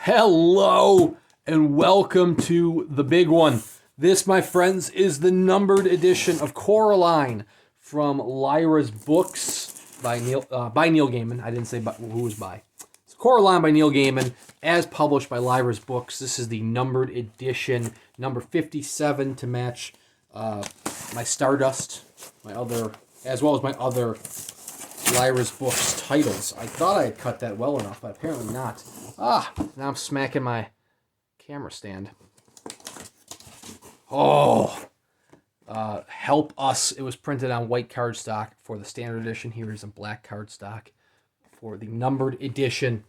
Hello and welcome to the big one. This, my friends, is the numbered edition of Coraline from Lyra's books by Neil Gaiman. I didn't say who was by. It's Coraline by Neil Gaiman, as published by Lyra's books. This is the numbered edition, number 57, to match my Stardust, as well as my other Lyra's books titles. I thought I had cut that well enough, but apparently not. Now I'm smacking my camera stand. Help us. It was printed on white cardstock for the standard edition. Here is a black cardstock for the numbered edition.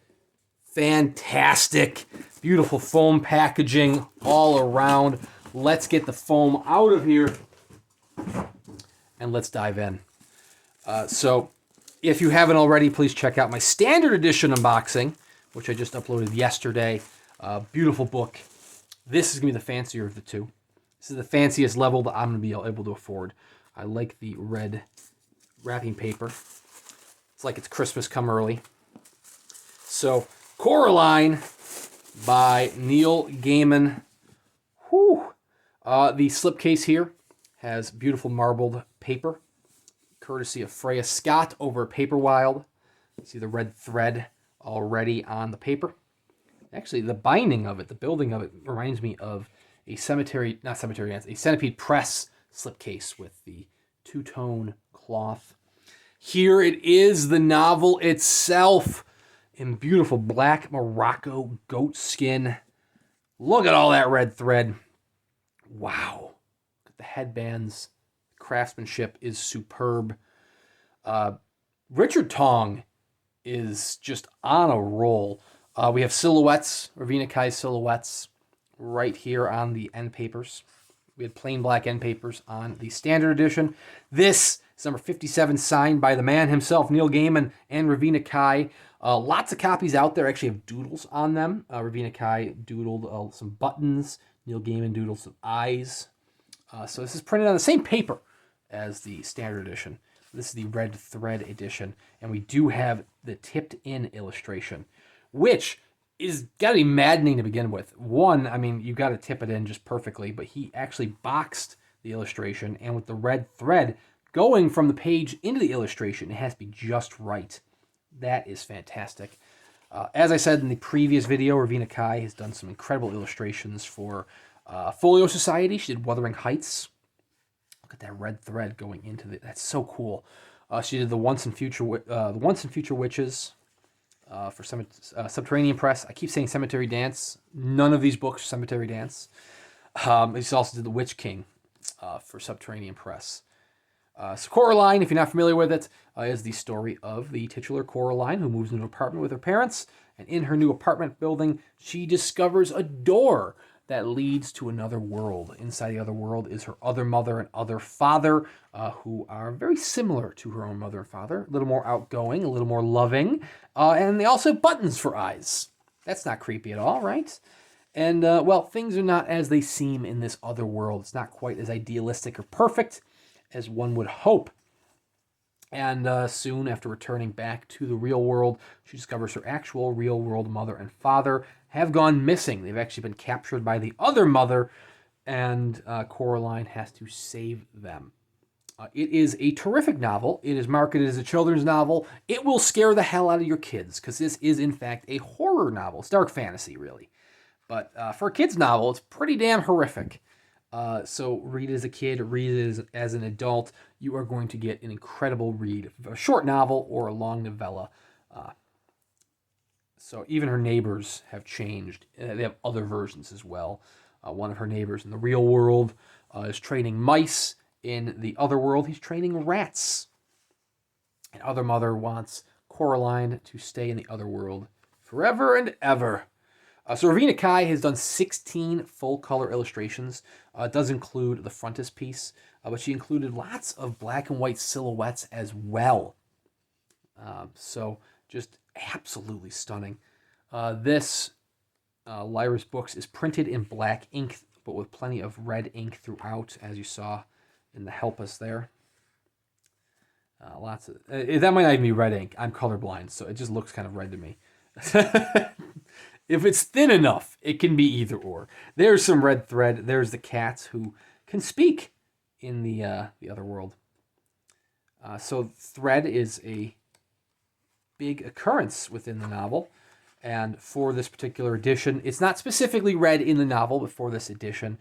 Fantastic. Beautiful foam packaging all around. Let's get the foam out of here and let's dive in. So if you haven't already, please check out my standard edition unboxing, which I just uploaded yesterday. Beautiful book. This is going to be the fancier of the two. This is the fanciest level that I'm going to be able to afford. I like the red wrapping paper. It's like it's Christmas come early. So, Coraline by Neil Gaiman. Whew. The slipcase here has beautiful marbled paper, courtesy of Freya Scott over at Paperwilds. You see the red thread already on the paper. Actually, the binding of it, the building of it, reminds me of a Centipede Press slipcase with the two-tone cloth. Here it is, the novel itself, in beautiful black Morocco goat skin. Look at all that red thread. Wow. Look at the headbands. Craftsmanship is superb. Richard Tong is just on a roll. We have silhouettes, Rovina Cai silhouettes, right here on the end papers. We had plain black end papers on the standard edition. This is number 57, signed by the man himself, Neil Gaiman and Rovina Cai. Lots of copies out there actually have doodles on them. Rovina Cai doodled some buttons. Neil Gaiman doodled some eyes. So this is printed on the same paper as the standard edition. This is the red thread edition, and we do have the tipped-in illustration, which is got to be maddening to begin with. One, I mean, you got to tip it in just perfectly, but he actually boxed the illustration, and with the red thread going from the page into the illustration, it has to be just right. That is fantastic. As I said in the previous video, Rovina Cai has done some incredible illustrations for Folio Society. She did Wuthering Heights. Look at that red thread going into the. That's so cool. She did the Once and Future Witches for Subterranean Press. I keep saying Cemetery Dance. None of these books are Cemetery Dance. She also did the Witch King for Subterranean Press. So Coraline, if you're not familiar with it, is the story of the titular Coraline who moves into an apartment with her parents, and in her new apartment building, she discovers a door that leads to another world. Inside the other world is her other mother and other father, who are very similar to her own mother and father. A little more outgoing, a little more loving, and they also have buttons for eyes. That's not creepy at all, right? And, well, things are not as they seem in this other world. It's not quite as idealistic or perfect as one would hope. And soon after returning back to the real world, she discovers her actual real world mother and father have gone missing. They've actually been captured by the other mother, and Coraline has to save them. It is a terrific novel. It is marketed as a children's novel. It will scare the hell out of your kids, because this is, in fact, a horror novel. It's dark fantasy, really. But for a kid's novel, it's pretty damn horrific. So read it as a kid, read it as an adult. You are going to get an incredible read, a short novel or a long novella. So even her neighbors have changed. They have other versions as well. One of her neighbors in the real world is training mice. In the other world, he's training rats. And other mother wants Coraline to stay in the other world forever and ever. So Rovina Cai has done 16 full-color illustrations. It does include the frontispiece, but she included lots of black and white silhouettes as well. So just absolutely stunning. This Lyra's books is printed in black ink, but with plenty of red ink throughout, as you saw in the help us there. Lots of that might not even be red ink. I'm colorblind, so it just looks kind of red to me. If it's thin enough, it can be either or. There's some red thread. There's the cats who can speak in the other world. So thread is a big occurrence within the novel. And for this particular edition, it's not specifically red in the novel, but for this edition,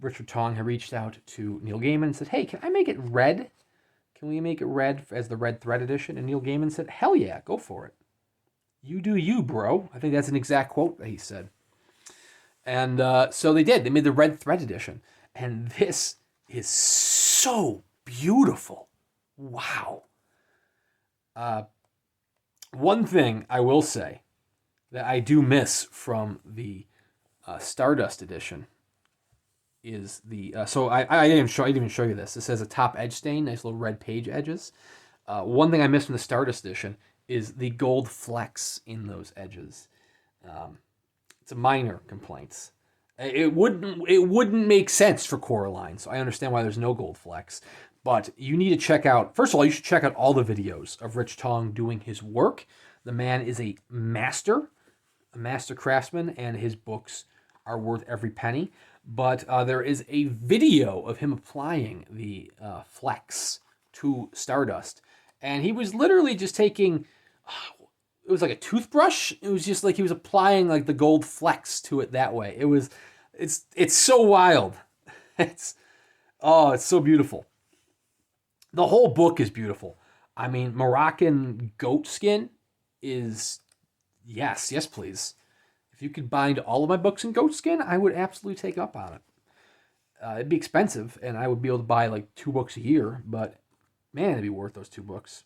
Richard Tong had reached out to Neil Gaiman and said, hey, can I make it red? Can we make it red as the red thread edition? And Neil Gaiman said, hell yeah, go for it. You do you, bro. I think that's an exact quote that he said. And so they did. They made the red thread edition. And this is so beautiful. Wow. One thing I will say that I do miss from the Stardust edition is the... so I didn't even show you this. This has a top edge stain, nice little red page edges. One thing I missed from the Stardust edition is the gold flecks in those edges. It's a minor complaint. It wouldn't make sense for Coraline, so I understand why there's no gold flecks. But you need to check out, first of all, you should check out all the videos of Rich Tong doing his work. The man is a master craftsman, and his books are worth every penny. But there is a video of him applying the flecks to Stardust. And he was literally just taking, it was like a toothbrush. It was just like he was applying like the gold flecks to it that way. It's so wild. It's so beautiful. The whole book is beautiful. I mean, Moroccan goatskin is, yes, please. If you could bind all of my books in goatskin, I would absolutely take up on it. It'd be expensive, and I would be able to buy like 2 books a year, but man, it'd be worth those 2 books.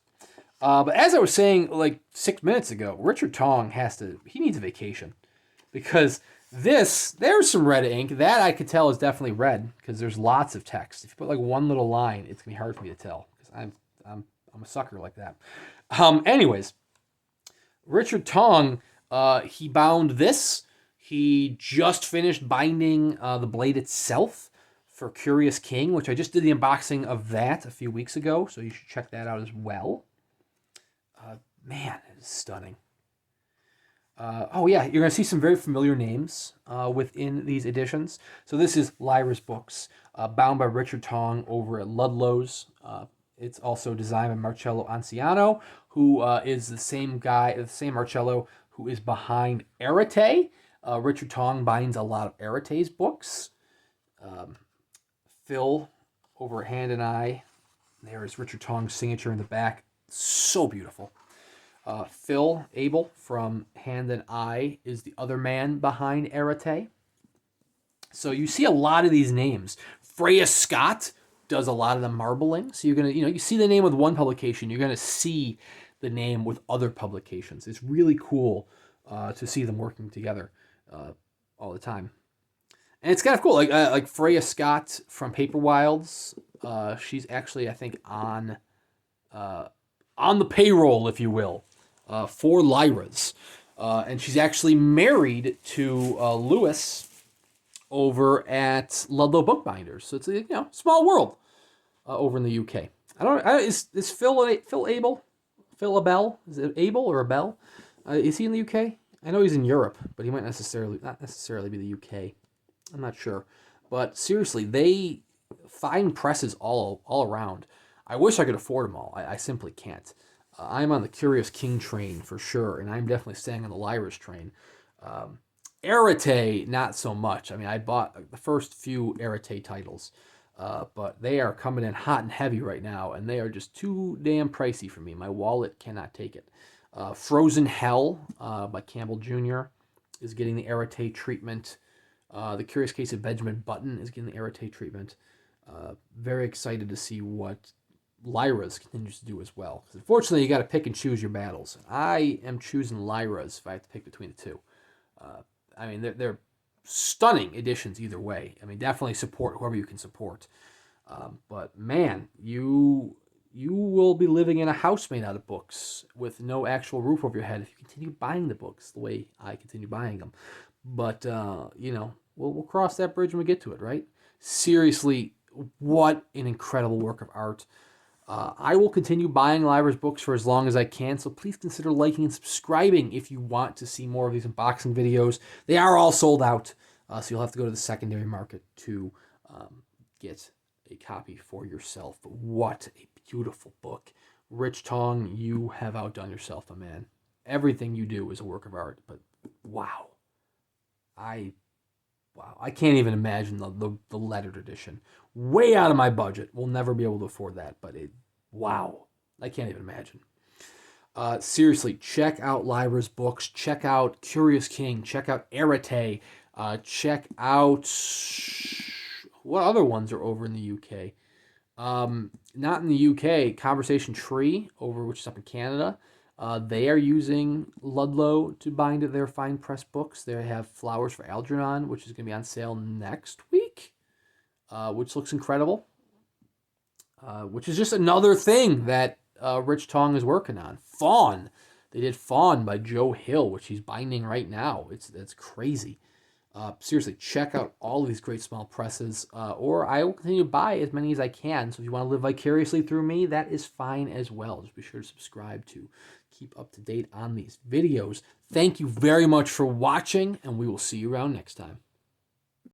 But as I was saying like 6 minutes ago, Richard Tong he needs a vacation, because there's some red ink. That I could tell is definitely red, because there's lots of text. If you put like one little line, it's gonna be hard for me to tell, because I'm a sucker like that. Anyways, Richard Tong, he bound this. He just finished binding the blade itself for Curious King, which I just did the unboxing of that a few weeks ago, so you should check that out as well. Man, it is stunning. Oh yeah, you're going to see some very familiar names within these editions. So this is Lyra's books, bound by Richard Tong over at Ludlow's. It's also designed by Marcello Anciano, who is the same Marcello who is behind Arete. Richard Tong binds a lot of Arete's books. Phil over at Hand and Eye. There is Richard Tong's signature in the back. So beautiful. Phil Abel from Hand and Eye is the other man behind Arete. So you see a lot of these names. Freya Scott does a lot of the marbling. So you're going to, you see the name with one publication, you're going to see the name with other publications. It's really cool to see them working together all the time. And it's kind of cool. Like Freya Scott from Paperwilds, she's actually, I think, on the payroll, if you will, for Lyra's. And she's actually married to Lewis over at Ludlow Bookbinders. So it's a small world over in the UK. Is Phil Abel? Phil Abel? Is it Abel or Abel? Is he in the UK? I know he's in Europe, but he might not necessarily be the UK. I'm not sure. But seriously, they find presses all around. I wish I could afford them all. I simply can't. I'm on the Curious King train for sure, and I'm definitely staying on the Lyra's train. Arete, not so much. I mean, I bought the first few Arete titles, but they are coming in hot and heavy right now, and they are just too damn pricey for me. My wallet cannot take it. Frozen Hell by Campbell Jr. is getting the Arete treatment. The Curious Case of Benjamin Button is getting the Arete treatment. Very excited to see what Lyra's continues to do as well. Because unfortunately, you got to pick and choose your battles. I am choosing Lyra's if I have to pick between the two. I mean, they're stunning editions either way. I mean, definitely support whoever you can support. But man, you will be living in a house made out of books with no actual roof over your head if you continue buying the books the way I continue buying them. But we'll cross that bridge when we get to it, right? Seriously, what an incredible work of art. I will continue buying Lyra's books for as long as I can, so please consider liking and subscribing if you want to see more of these unboxing videos. They are all sold out, so you'll have to go to the secondary market to get a copy for yourself. But what a beautiful book. Rich Tong, you have outdone yourself, my man. Everything you do is a work of art, but wow. I can't even imagine the lettered edition. Way out of my budget. We'll never be able to afford that, but wow. I can't even imagine. Seriously, check out Lyra's books. Check out Curious King. Check out Arete. Check out what other ones are over in the UK. Not in the UK. Conversation Tree, which is up in Canada. They are using Ludlow to bind their fine press books. They have Flowers for Algernon, which is going to be on sale next week, which looks incredible. Which is just another thing that Rich Tong is working on. Fawn. They did Fawn by Joe Hill, which he's binding right now. It's crazy. Seriously, check out all of these great small presses, or I will continue to buy as many as I can. So if you want to live vicariously through me, that is fine as well. Just be sure to subscribe to keep up to date on these videos. Thank you very much for watching, and we will see you around next time.